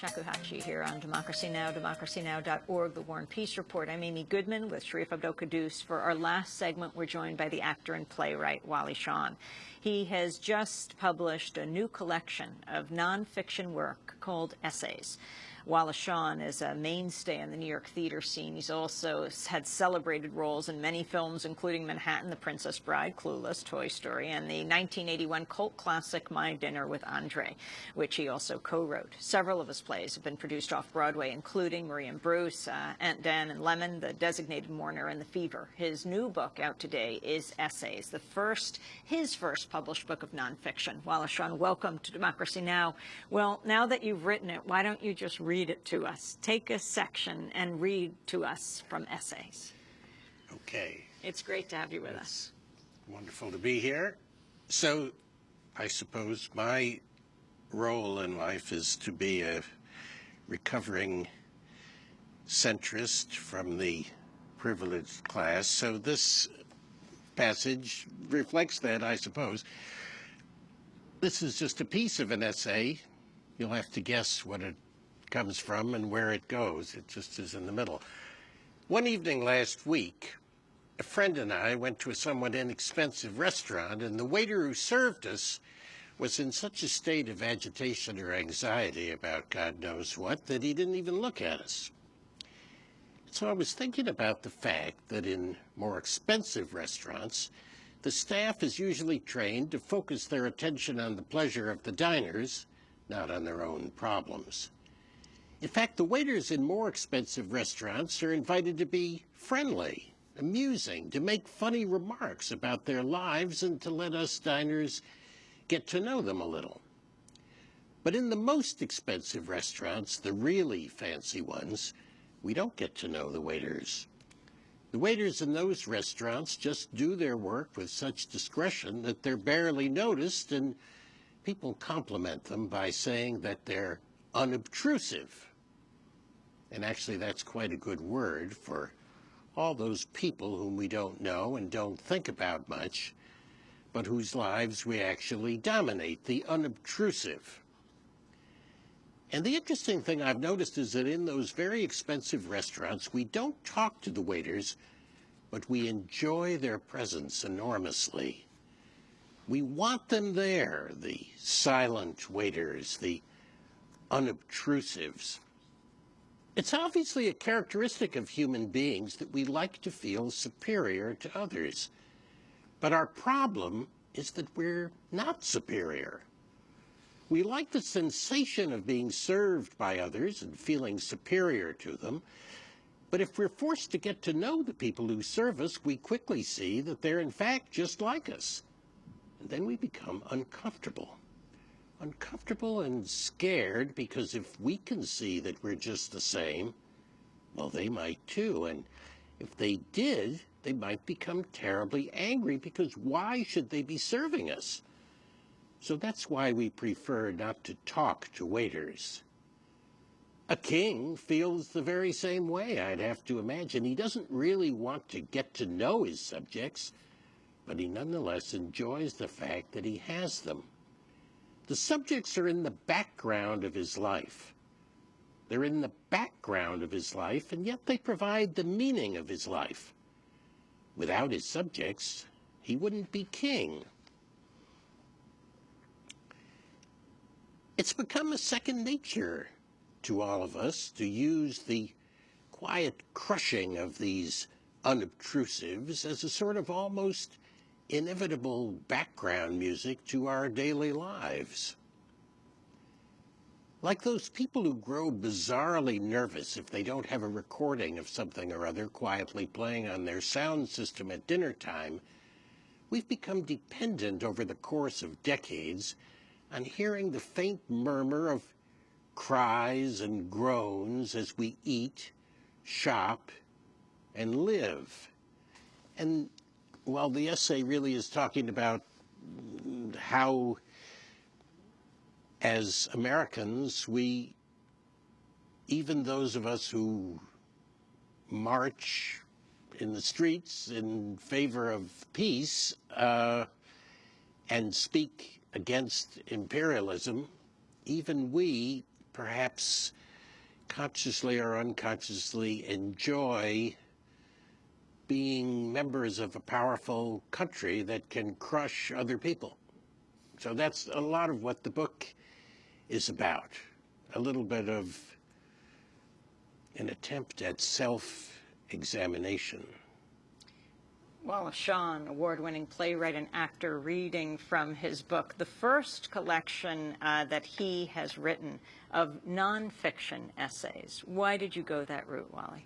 Shakuhachi here on Democracy Now!, democracynow.org, The War and Peace Report. I'm Amy Goodman with Sharif Abdel-Quddus. For our last segment, we're joined by the actor and playwright Wallace Shawn. He has just published a new collection of nonfiction work called Essays. Wallace Shawn is a mainstay in the New York theater scene. He's also had celebrated roles in many films, including Manhattan, The Princess Bride, Clueless, Toy Story, and the 1981 cult classic My Dinner with Andre, which he also co-wrote. Several of his plays have been produced off-Broadway, including Marie and Bruce, Aunt Dan and Lemon, The Designated Mourner, and The Fever. His new book out today is Essays, his first published book of nonfiction. Wallace Shawn, welcome to Democracy Now! Well, now that you've written it, why don't you just read it to us? Take a section and read to us from Essays. Okay. It's great to have you with us. Wonderful to be here. So, I suppose my role in life is to be a recovering centrist from the privileged class. So this passage reflects that, I suppose. This is just a piece of an essay. You'll have to guess what it comes from and where it goes. It just is in the middle. One evening last week, a friend and I went to a somewhat inexpensive restaurant, and the waiter who served us was in such a state of agitation or anxiety about God knows what that he didn't even look at us. So I was thinking about the fact that in more expensive restaurants, the staff is usually trained to focus their attention on the pleasure of the diners, not on their own problems. In fact, the waiters in more expensive restaurants are invited to be friendly, amusing, to make funny remarks about their lives and to let us diners get to know them a little. But in the most expensive restaurants, the really fancy ones, we don't get to know the waiters. The waiters in those restaurants just do their work with such discretion that they're barely noticed, and people compliment them by saying that they're unobtrusive. And actually, that's quite a good word for all those people whom we don't know and don't think about much, but whose lives we actually dominate, the unobtrusive. And the interesting thing I've noticed is that in those very expensive restaurants, we don't talk to the waiters, but we enjoy their presence enormously. We want them there, the silent waiters, the unobtrusives. It's obviously a characteristic of human beings that we like to feel superior to others. But our problem is that we're not superior. We like the sensation of being served by others and feeling superior to them. But if we're forced to get to know the people who serve us, we quickly see that they're in fact just like us. And then we become uncomfortable. Uncomfortable and scared, because if we can see that we're just the same, well, they might too. And if they did, they might become terribly angry, because why should they be serving us? So that's why we prefer not to talk to waiters. A king feels the very same way, I'd have to imagine. He doesn't really want to get to know his subjects, but he nonetheless enjoys the fact that he has them. The subjects are in the background of his life. They're in the background of his life, and yet they provide the meaning of his life. Without his subjects, he wouldn't be king. It's become a second nature to all of us to use the quiet crushing of these unobtrusives as a sort of almost inevitable background music to our daily lives. Like those people who grow bizarrely nervous if they don't have a recording of something or other quietly playing on their sound system at dinner time, we've become dependent over the course of decades on hearing the faint murmur of cries and groans as we eat, shop, and live. And while the essay really is talking about how, as Americans, even those of us who march in the streets in favor of peace and speak against imperialism, even we perhaps consciously or unconsciously enjoy being members of a powerful country that can crush other people. So that's a lot of what the book is about, a little bit of an attempt at self-examination. Wallace Shawn, award-winning playwright and actor, reading from his book, the first collection that he has written of nonfiction essays. Why did you go that route, Wally?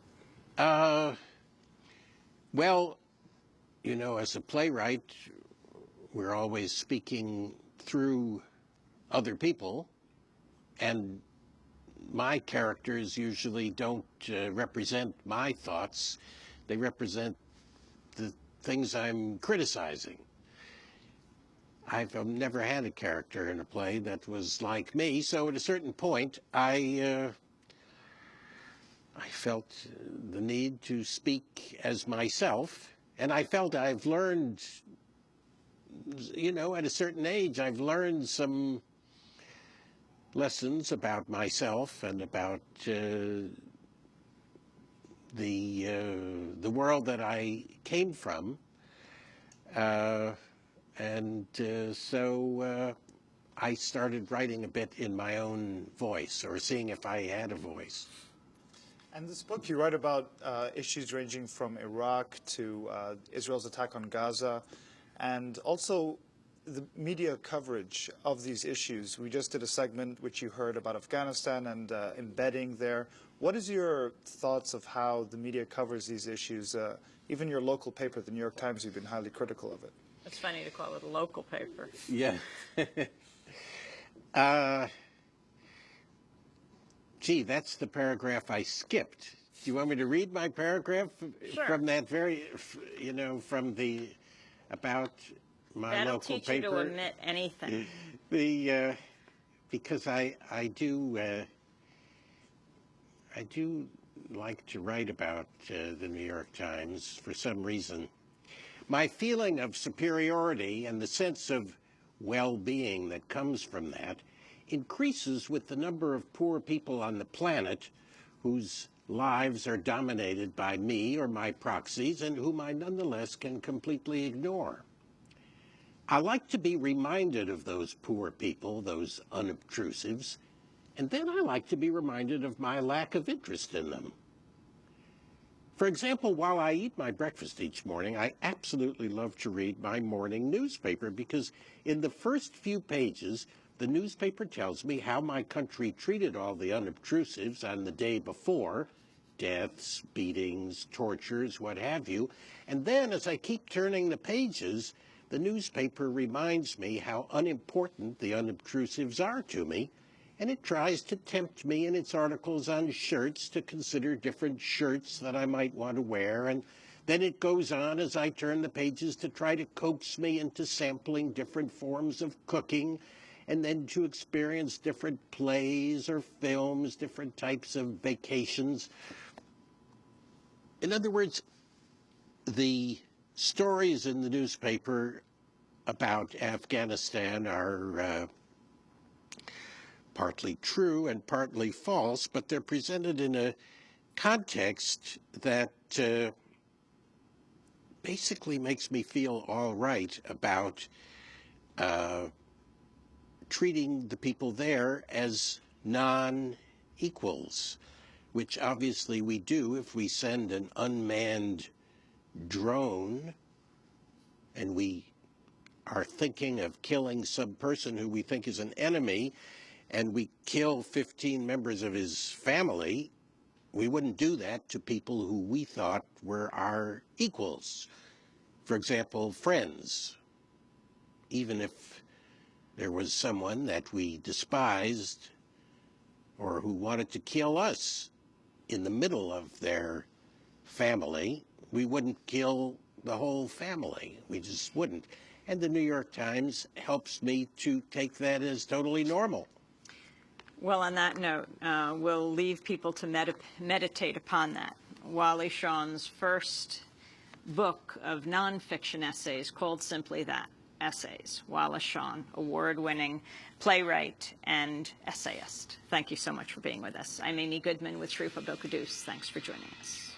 Well, you know, as a playwright, we're always speaking through other people, and my characters usually don't represent my thoughts. They represent the things I'm criticizing. I've never had a character in a play that was like me, so at a certain point, I felt the need to speak as myself, and I felt I've learned, you know, at a certain age, I've learned some lessons about myself and about the world that I came from, so I started writing a bit in my own voice, or seeing if I had a voice. And this book, you write about issues ranging from Iraq to Israel's attack on Gaza, and also the media coverage of these issues. We just did a segment which you heard about Afghanistan and embedding there. What is your thoughts of how the media covers these issues? Even your local paper, the New York Times, you've been highly critical of it. It's funny to call it a local paper. Yeah. Gee, that's the paragraph I skipped. Do you want me to read my paragraph? Sure. From that very, you know, from the, about my That'll local teach paper? you to omit anything. Because I do like to write about the New York Times for some reason. My feeling of superiority and the sense of well-being that comes from that increases with the number of poor people on the planet whose lives are dominated by me or my proxies and whom I nonetheless can completely ignore. I like to be reminded of those poor people, those unobtrusives, and then I like to be reminded of my lack of interest in them. For example, while I eat my breakfast each morning, I absolutely love to read my morning newspaper because in the first few pages, the newspaper tells me how my country treated all the unobtrusives on the day before, deaths, beatings, tortures, what have you. And then as I keep turning the pages, the newspaper reminds me how unimportant the unobtrusives are to me, and it tries to tempt me in its articles on shirts to consider different shirts that I might want to wear, and then it goes on as I turn the pages to try to coax me into sampling different forms of cooking, and then to experience different plays or films, different types of vacations. In other words, the stories in the newspaper about Afghanistan are partly true and partly false, but they're presented in a context that basically makes me feel all right about treating the people there as non-equals, which obviously we do if we send an unmanned drone and we are thinking of killing some person who we think is an enemy, and we kill 15 members of his family. We wouldn't do that to people who we thought were our equals. For example, friends. Even if there was someone that we despised or who wanted to kill us in the middle of their family, we wouldn't kill the whole family. We just wouldn't. And the New York Times helps me to take that as totally normal. Well, on that note, we'll leave people to meditate upon that. Wallace Shawn's first book of nonfiction essays called simply that, essays. Wallace Shawn, award-winning playwright and essayist. Thank you so much for being with us. I'm Amy Goodman with Sharif Abdel-Quddus. Thanks for joining us.